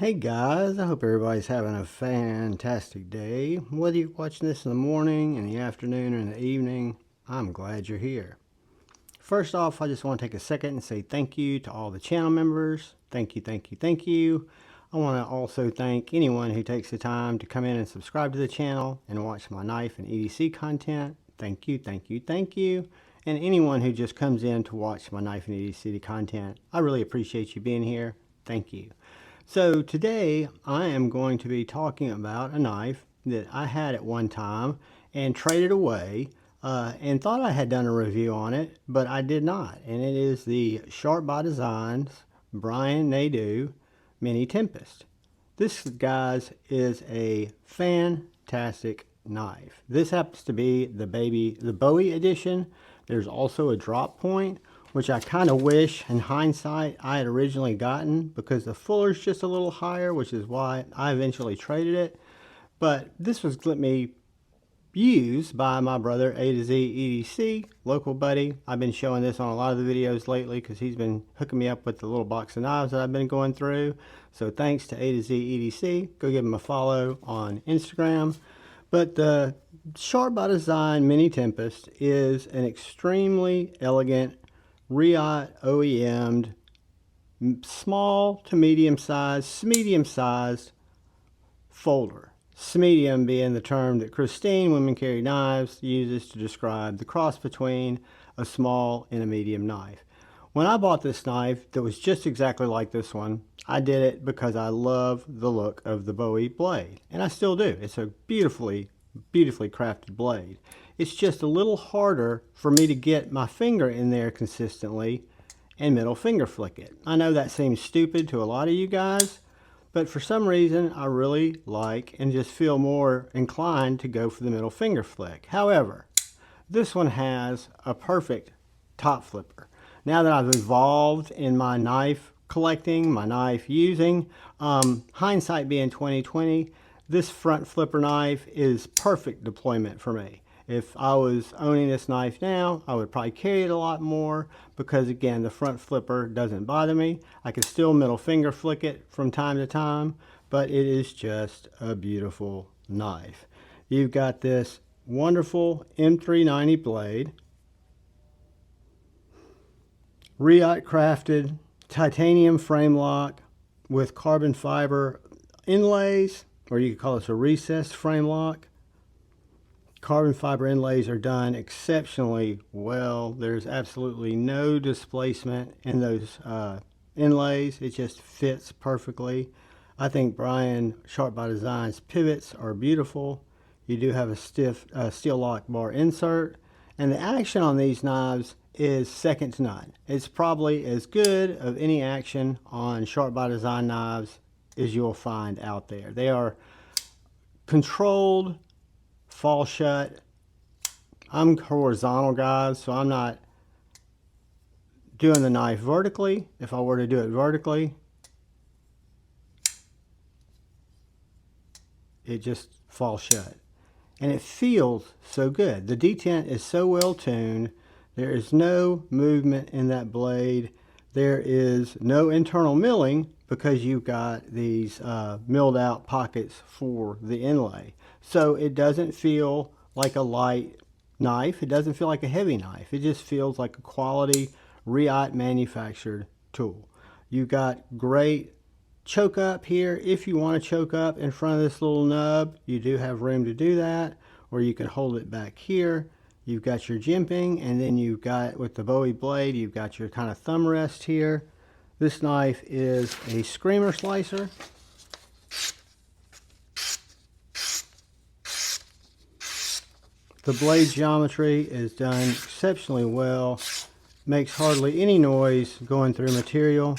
Hey guys, I hope everybody's having a fantastic day. Whether you're watching this in the morning, in the afternoon, or in the evening, I'm glad you're here. First off, I just want to take a second and say thank you to all the channel members. Thank you, thank you, thank you. I want to also thank anyone who takes the time to come in and subscribe to the channel and watch my knife and EDC content. Thank you, thank you, thank you. And anyone who just comes in to watch my knife and EDC content, I really appreciate you being here. Thank you. So today I am going to be talking about a knife that I had at one time and traded away and thought I had done a review on it, but I did not. And it is the Sharp by Designs Brian Nadeau Mini Tempest. This, guys, is a fantastic knife. This happens to be the Bowie edition. There's also a drop point, which I kind of wish in hindsight I had originally gotten, because the fuller's just a little higher, which is why I eventually traded it. But this was let me used by my brother A to Z EDC, local buddy. I've been showing this on a lot of the videos lately because he's been hooking me up with the little box of knives that I've been going through. So thanks to A to Z EDC. Go give him a follow on Instagram. But the Sharp by Design Mini Tempest is an extremely elegant Riot OEM'd small to medium sized folder. Smedium being the term that Christine, Women Carry Knives, uses to describe the cross between a small and a medium knife. When I bought this knife that was just exactly like this one, I did it because I love the look of the Bowie blade, and I still do. It's a beautifully crafted blade. It's just a little harder for me to get my finger in there consistently and middle finger flick it. I know that seems stupid to a lot of you guys, but for some reason I really like and just feel more inclined to go for the middle finger flick. However, this one has a perfect top flipper. Now that I've evolved in my knife collecting, my knife using, hindsight being 2020, this front flipper knife is perfect deployment for me. If I was owning this knife now, I would probably carry it a lot more because, again, the front flipper doesn't bother me. I can still middle finger flick it from time to time, but it is just a beautiful knife. You've got this wonderful M390 blade, Riot crafted titanium frame lock with carbon fiber inlays, or you could call this a recessed frame lock. Carbon fiber inlays are done exceptionally well. There's absolutely no displacement in those inlays. It just fits perfectly. I think Brian Sharp by Design's pivots are beautiful. You do have a stiff steel lock bar insert, and the action on these knives is second to none. It's probably as good of any action on Sharp by Design knives as you'll find out there. They are controlled, fall shut. I'm horizontal, guys, so I'm not doing the knife vertically. If I were to do it vertically, it just falls shut. And it feels so good. The detent is so well tuned. There is no movement in that blade. There is no internal milling because you've got these milled out pockets for the inlay. So it doesn't feel like a light knife. It doesn't feel like a heavy knife. It just feels like a quality Riot manufactured tool. You've got great choke up here. If you want to choke up in front of this little nub, you do have room to do that, or you can hold it back here. You've got your jimping, and then you've got, with the Bowie blade, you've got your kind of thumb rest here. This knife is a screamer slicer. The blade geometry is done exceptionally well. Makes hardly any noise going through material.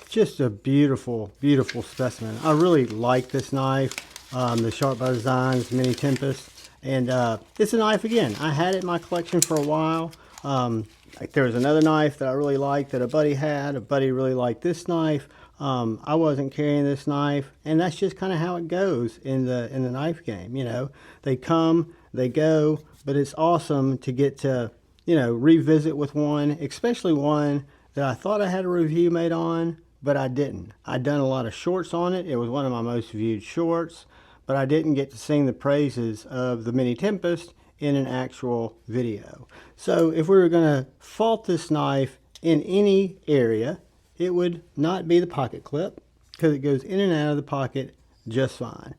Just a beautiful, beautiful specimen. I really like this knife, the Sharp by Designs Mini Tempest. And it's a knife, again, I had it in my collection for a while. Like there was another knife that I really liked that a buddy had. A buddy really liked this knife. I wasn't carrying this knife, and that's just kind of how it goes in the knife game. You know, they come, they go, but it's awesome to get to, you know, revisit with one, especially one that I thought I had a review made on, but I didn't. I'd done a lot of shorts on it. It was one of my most viewed shorts, but I didn't get to sing the praises of the Mini Tempest in an actual video. So if we were going to fault this knife in any area, it would not be the pocket clip, because it goes in and out of the pocket just fine.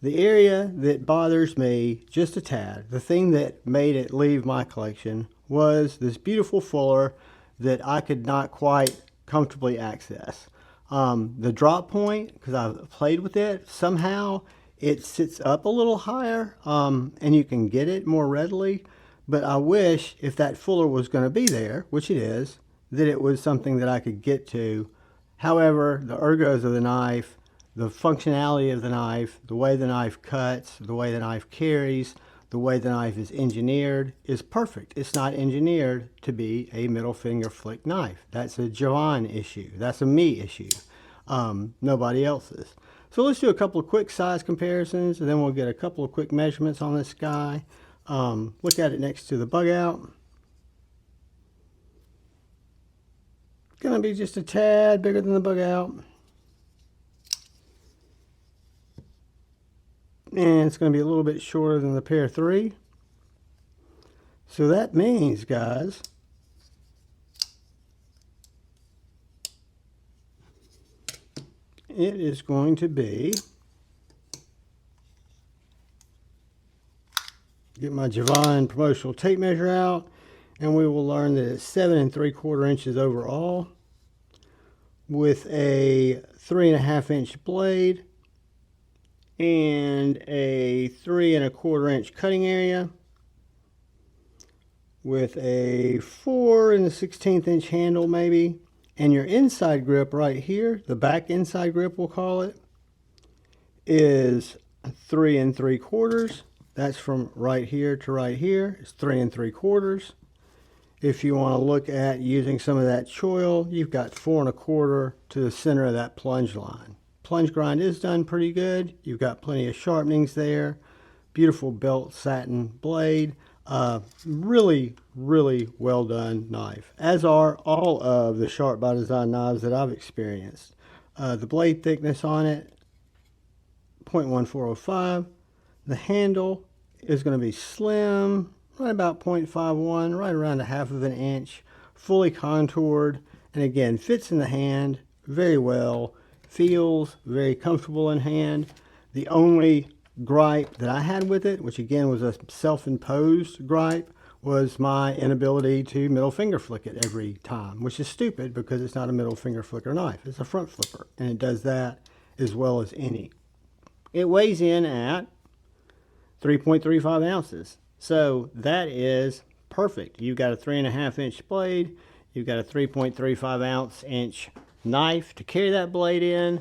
The area that bothers me just a tad, the thing that made it leave my collection, was this beautiful fuller that I could not quite comfortably access. The drop point, because I've played with it, somehow it sits up a little higher, and you can get it more readily. But I wish, if that fuller was going to be there, which it is, that it was something that I could get to. However, the ergos of the knife, the functionality of the knife, the way the knife cuts, the way the knife carries, the way the knife is engineered is perfect. It's not engineered to be a middle finger flick knife. That's a Javon issue. That's a me issue. Nobody else's. So let's do a couple of quick size comparisons, and then we'll get a couple of quick measurements on this guy. Look at it next to the bug out. Gonna be just a tad bigger than the bug out. And it's going to be a little bit shorter than the pair 3. So that means, guys, it is going to be, get my Javon promotional tape measure out, and we will learn that it's 7 3/4 inches overall, with a 3 1/2 inch blade and a 3 1/4 inch cutting area, with a 4 1/16 inch handle maybe. And your inside grip right here, the back inside grip we'll call it, is 3 3/4. That's from right here to right here. It's 3 3/4. If you want to look at using some of that choil, you've got 4 1/4 to the center of that plunge line. Plunge grind is done pretty good. You've got plenty of sharpenings there. Beautiful belt satin blade. Really, really well done knife, as are all of the Sharp by Design knives that I've experienced. The blade thickness on it, 0.1405. The handle is going to be slim, right about 0.51, right around 1/2 inch, fully contoured, and again, fits in the hand very well. Feels very comfortable in hand. The only gripe that I had with it, which again was a self-imposed gripe, was my inability to middle finger flick it every time, which is stupid because it's not a middle finger flicker knife. It's a front flipper, and it does that as well as any. It weighs in at 3.35 ounces. So that is perfect. You've got a 3 1/2 inch blade. You've got a 3.35 inch knife to carry that blade in.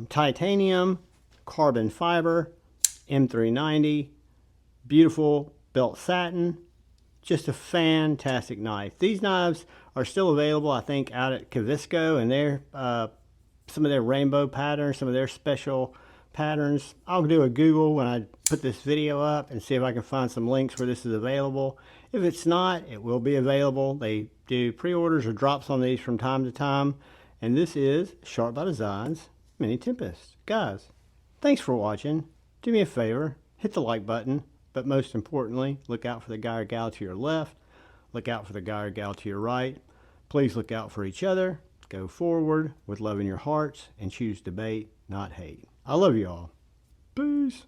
Titanium, carbon fiber, M390, beautiful belt satin. Just a fantastic knife. These knives are still available, I think, out at Kavisco, and they're some of their rainbow patterns, some of their special patterns. I'll do a Google when I put this video up and see if I can find some links where this is available. If it's not, it will be available. They do pre-orders or drops on these from time to time. And this is Sharp by Design's Mini Tempest. Guys, thanks for watching. Do me a favor, hit the like button, but most importantly, look out for the guy or gal to your left. Look out for the guy or gal to your right. Please look out for each other. Go forward with love in your hearts and choose debate, not hate. I love you all. Peace.